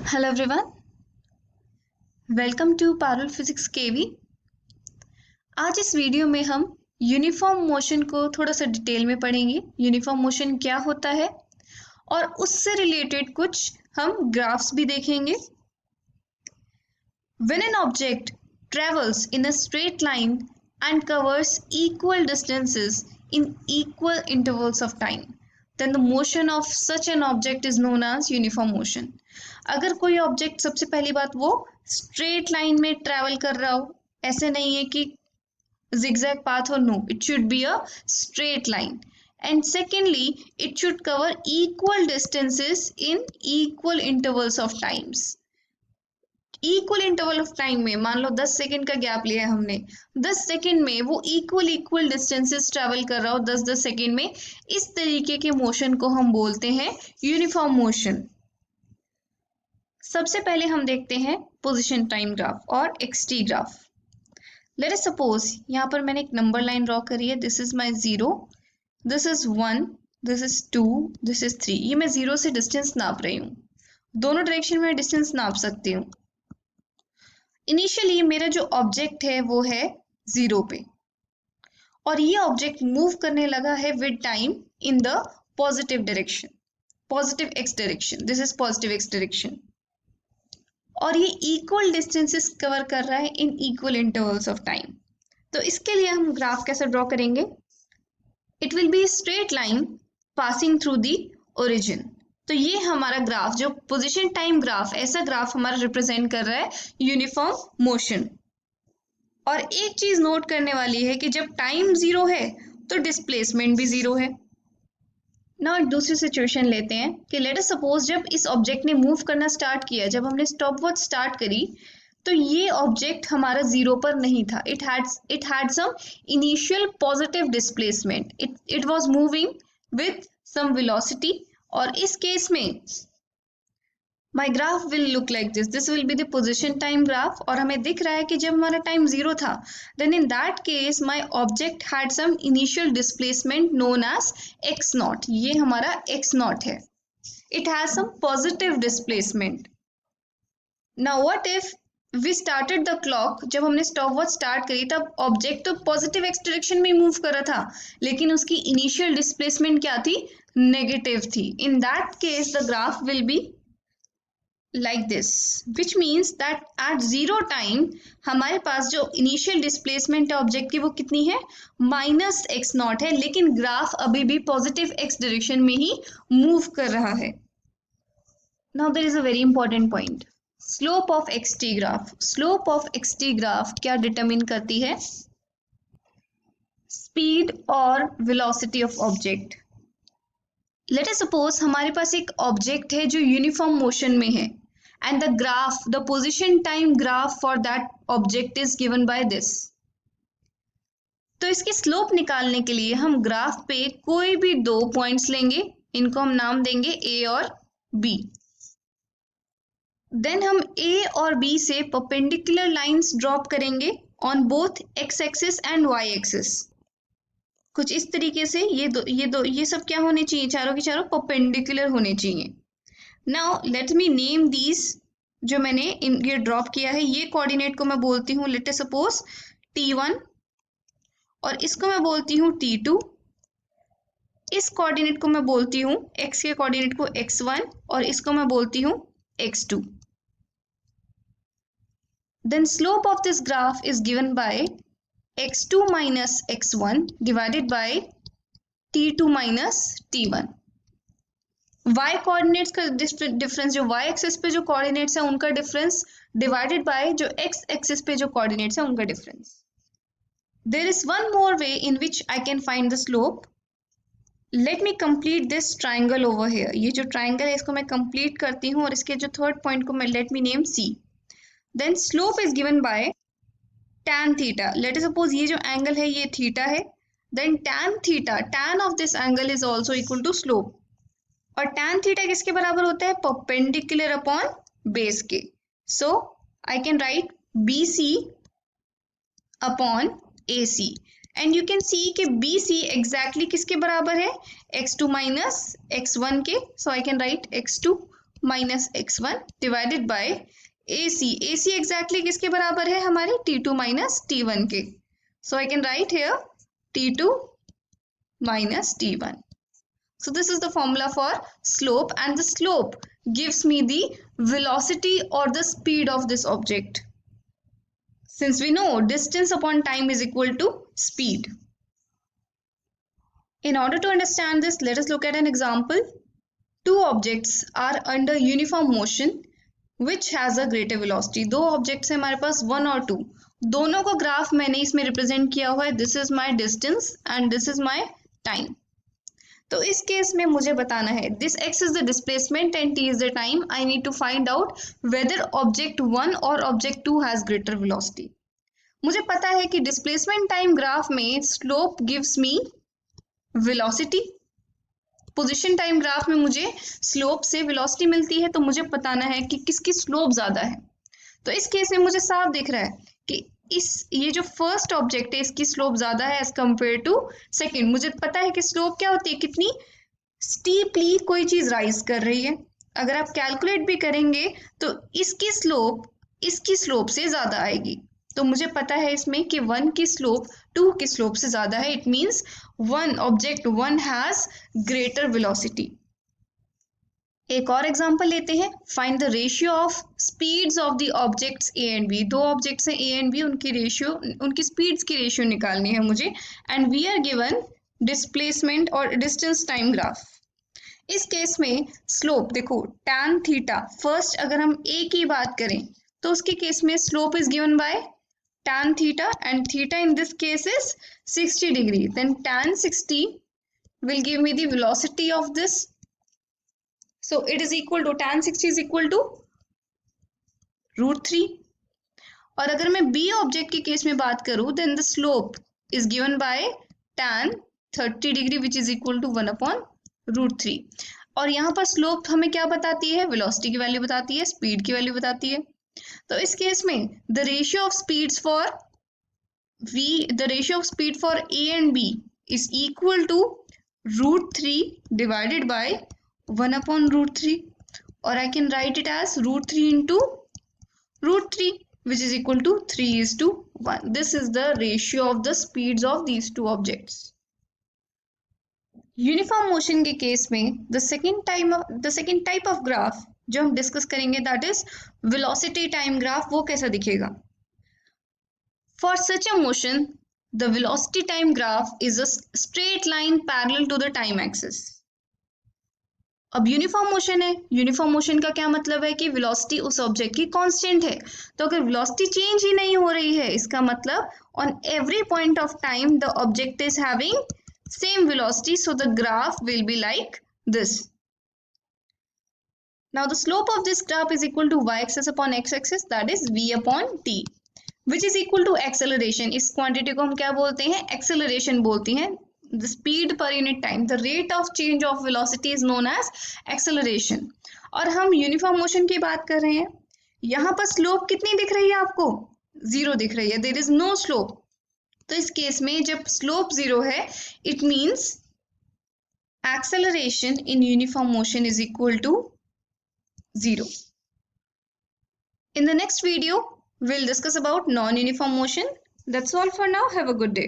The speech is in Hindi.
Hello everyone, welcome to Parul physics KV. आज इस वीडियो में हम यूनिफॉर्म मोशन को थोड़ा सा डिटेल में पढ़ेंगे। यूनिफॉर्म मोशन क्या होता है और उससे रिलेटेड कुछ हम ग्राफ्स भी देखेंगे। When an object travels in a straight line and covers equal distances in equal intervals of time, then the motion of such an object is known as uniform motion. अगर कोई ऑब्जेक्ट, सबसे पहली बात, वो स्ट्रेट लाइन में ट्रैवल कर रहा हो, ऐसे नहीं है कि zigzag path or no, it should be a straight line. And secondly, it should cover equal distances in equal intervals of times. Equal interval of time में, मान लो 10 सेकंड का गैप लिया है हमने, 10 सेकंड में वो इक्वल डिस्टेंसेस ट्रैवल कर रहा हो 10-10 सेकंड में। इस तरीके के मोशन को हम बोलते हैं यूनिफॉर्म मोशन। सबसे पहले हम देखते हैं पोजीशन टाइम ग्राफ और x t graph. Let us suppose यहाँ पर मैंने एक नंबर लाइन ड्रॉ करी है। This is my 0, this is 1, this is 2, this is 3। ये मैं 0 से डिस्टेंस नाप रही हूँ, दोनों डायरेक्शन में डिस्टेंस नाप सकती हूँ। इनिशियली मेरा जो ऑब्जेक्ट है वो है 0 पे, और ये ऑब्जेक्ट मूव करने लगा है with time in the positive direction, positive x direction. This is positive x direction, और ये इक्वल डिस्टेंसेस कवर कर रहा है in equal intervals of time. तो इसके लिए हम ग्राफ कैसे ड्रॉ करेंगे? It will be straight line passing through the origin. तो ये हमारा ग्राफ, जो पोजीशन टाइम ग्राफ, ऐसा ग्राफ हमारा रिप्रेजेंट कर रहा है यूनिफॉर्म मोशन। और एक चीज नोट करने वाली है कि जब टाइम 0 है तो डिस्प्लेसमेंट भी 0 है। ना एक दूसरी सिचुएशन लेते हैं कि लेट अस सपोज जब इस ऑब्जेक्ट ने मूव करना स्टार्ट किया, जब हमने स्टॉप वॉच स्टार्ट करी, तो ये ऑब्जेक्ट हमारा 0 पर नहीं था। It had some initial positive displacement, it was moving with some velocity. और इस केस में my graph will look like this will be the position time graph. और हमें दिख रहा है कि जब हमारा टाइम 0 था, then in that case my object had some initial displacement known as x naught. ये हमारा एक्स नॉट है, it has some positive displacement. Now what if we started the clock? जब हमने स्टॉप वॉच स्टार्ट करी तब ऑब्जेक्ट तो पॉजिटिव एक्स डायरेक्शन में मूव कर रहा था, लेकिन उसकी इनिशियल डिस्प्लेसमेंट क्या थी? नेगेटिव थी। इन that case the graph will be like this, which means that at 0 time हमारे पास जो इनिशियल डिस्प्लेसमेंट है ऑब्जेक्ट की, वो कितनी है? -x0 है, लेकिन ग्राफ अभी भी पॉजिटिव x डायरेक्शन में ही मूव कर रहा है। Now there is a very important point, slope of xt graph. Slope of xt graph क्या डिटरमिन करती है? स्पीड और velocity of object. Let us suppose हमारे पास एक ऑब्जेक्ट है जो यूनिफॉर्म मोशन में है, and the graph, the position time graph for that object is given by this. तो इसकी स्लोप निकालने के लिए हम ग्राफ पे कोई भी 2 पॉइंट्स लेंगे, इनको हम नाम देंगे A और B। देन हम A और B से परपेंडिकुलर लाइंस ड्रॉप करेंगे on both x axis and y axis. कुछ इस तरीके से ये सब क्या होने चाहिए? चारों के चारों परपेंडिकुलर होने चाहिए। Now let me name these, जो मैंने ये ड्रॉप किया है, ये कोऑर्डिनेट को मैं बोलती हूँ लेट अस सपोज T1, और इसको मैं बोलती हूँ T2, इस कोऑर्डिनेट को मैं बोलती हूँ, x के कोऑर्डिनेट को x1, और इसको मैं बोलती हूँ x2। Then slope of this graph is given by x2 minus x1 divided by T2 minus T1। y coordinates का डिफरेंस, जो y एक्सिस पे जो कोऑर्डिनेट्स है उनका डिफरेंस, डिवाइडेड बाय जो x एक्सिस पे जो कोऑर्डिनेट्स है उनका difference. There is one more way in which I can find the slope. Let me complete this triangle over here. ये जो ट्राइंगल है इसको मैं कंप्लीट करती हूँ, और इसके जो थर्ड पॉइंट को मैं let me name C। Then slope is given by tan theta. Let us suppose ये जो एंगल है ये थीटा है, then tan theta, tan of this angle is also equal to slope. और tan थीटा किसके बराबर होता है? परपेंडिकुलर अपॉन बेस के। So I can write BC upon AC, and you can see कि BC एग्जैक्टली किसके बराबर है? x2 माइनस x1 के। So I can write x2 minus x1 divided by AC. AC exactly किसके बराबर है हमारे T2 माइनस T1 के. So I can write here T2 minus T1. So this is the formula for slope, and the slope gives me the velocity or the speed of this object. Since we know distance upon time is equal to speed. In order to understand this, let us look at an example. Two objects are under uniform motion which has a greater velocity. दो objects हैं हमारे पास 1 और 2. दोनों को ग्राफ मैंने इसमें रिप्रेजेंट किया हुआ है. This is my distance and this is my time. तो इस केस में मुझे बताना है this x is the displacement and t is the time. I need to find out whether object 1 और ऑब्जेक्ट 2 हैज ग्रेटर वेलोसिटी. मुझे पता है कि डिस्प्लेसमेंट टाइम ग्राफ में slope gives me velocity. Position time graph में मुझे स्लोप से वेलोसिटी मिलती है. तो मुझे बताना है कि किसकी स्लोप ज्यादा है. तो इस केस में मुझे साफ दिख रहा है कि ये जो फर्स्ट ऑब्जेक्ट है इसकी स्लोप ज्यादा है एज कंपेयर टू सेकंड. मुझे पता है कि स्लोप क्या होती है, कितनी स्टीपली कोई चीज राइज कर रही है. अगर आप कैलकुलेट भी करेंगे तो इसकी स्लोप से ज्यादा आएगी. तो मुझे पता है इसमें कि 1 की स्लोप 2 की स्लोप से ज्यादा है. It means object 1 has greater velocity. एक और एग्जांपल लेते हैं. Find the ratio of speeds of the objects A and B. दो ऑब्जेक्ट्स हैं ए एंड बी, उनकी स्पीड्स की रेशियो निकालनी है मुझे. And we are given displacement और डिस्टेंस टाइम ग्राफ. इस केस में स्लोप देखो tan थीटा. फर्स्ट अगर हम ए की बात करें तो उसके केस में slope is given by tan theta and theta in this case is 60 degree. Then tan 60 will give me the velocity of this. So it is equal to tan 60 is equal to √3. और अगर मैं B ऑब्जेक्ट के केस में बात करूं then the slope is given by tan 30 degree which is equal to 1/√3. और यहाँ पर स्लोप हमें क्या बताती है, वेलोसिटी की वैल्यू बताती है, स्पीड की वैल्यू बताती है. तो इस केस में the ratio of speeds for A and B is equal to √3 divided by 1/√3, or I can write it as √3 into √3 which is equal to 3:1. This is the ratio of the speeds of these two objects. Uniform motion के केस में the second type of graph जो हम डिस्कस करेंगे that is velocity time graph. वो कैसा दिखेगा? For such a motion the velocity time graph is a straight line parallel to the time axis. अब यूनिफॉर्म मोशन है. यूनिफॉर्म मोशन का क्या मतलब है कि वेलोसिटी उस ऑब्जेक्ट की कांस्टेंट है. तो अगर वेलोसिटी चेंज ही नहीं हो रही है इसका मतलब on every point of time the object is having same velocity, so the graph will be like this. Now the slope of this graph is equal to y-axis upon x-axis, that is v upon t, which is equal to acceleration. इस quantity को हम क्या बोलते हैं? acceleration बोलते हैं. The speed per unit time, the rate of change of velocity is known as acceleration. और हम uniform motion की बात कर रहे हैं. यहाँ पर slope कितनी दिख रही है आपको? 0 दिख रही है. There is no slope. तो इस केस में जब स्लोप 0 है it means acceleration in uniform motion is equal to 0. In the next video we'll discuss about non-uniform motion. That's all for now. Have a good day.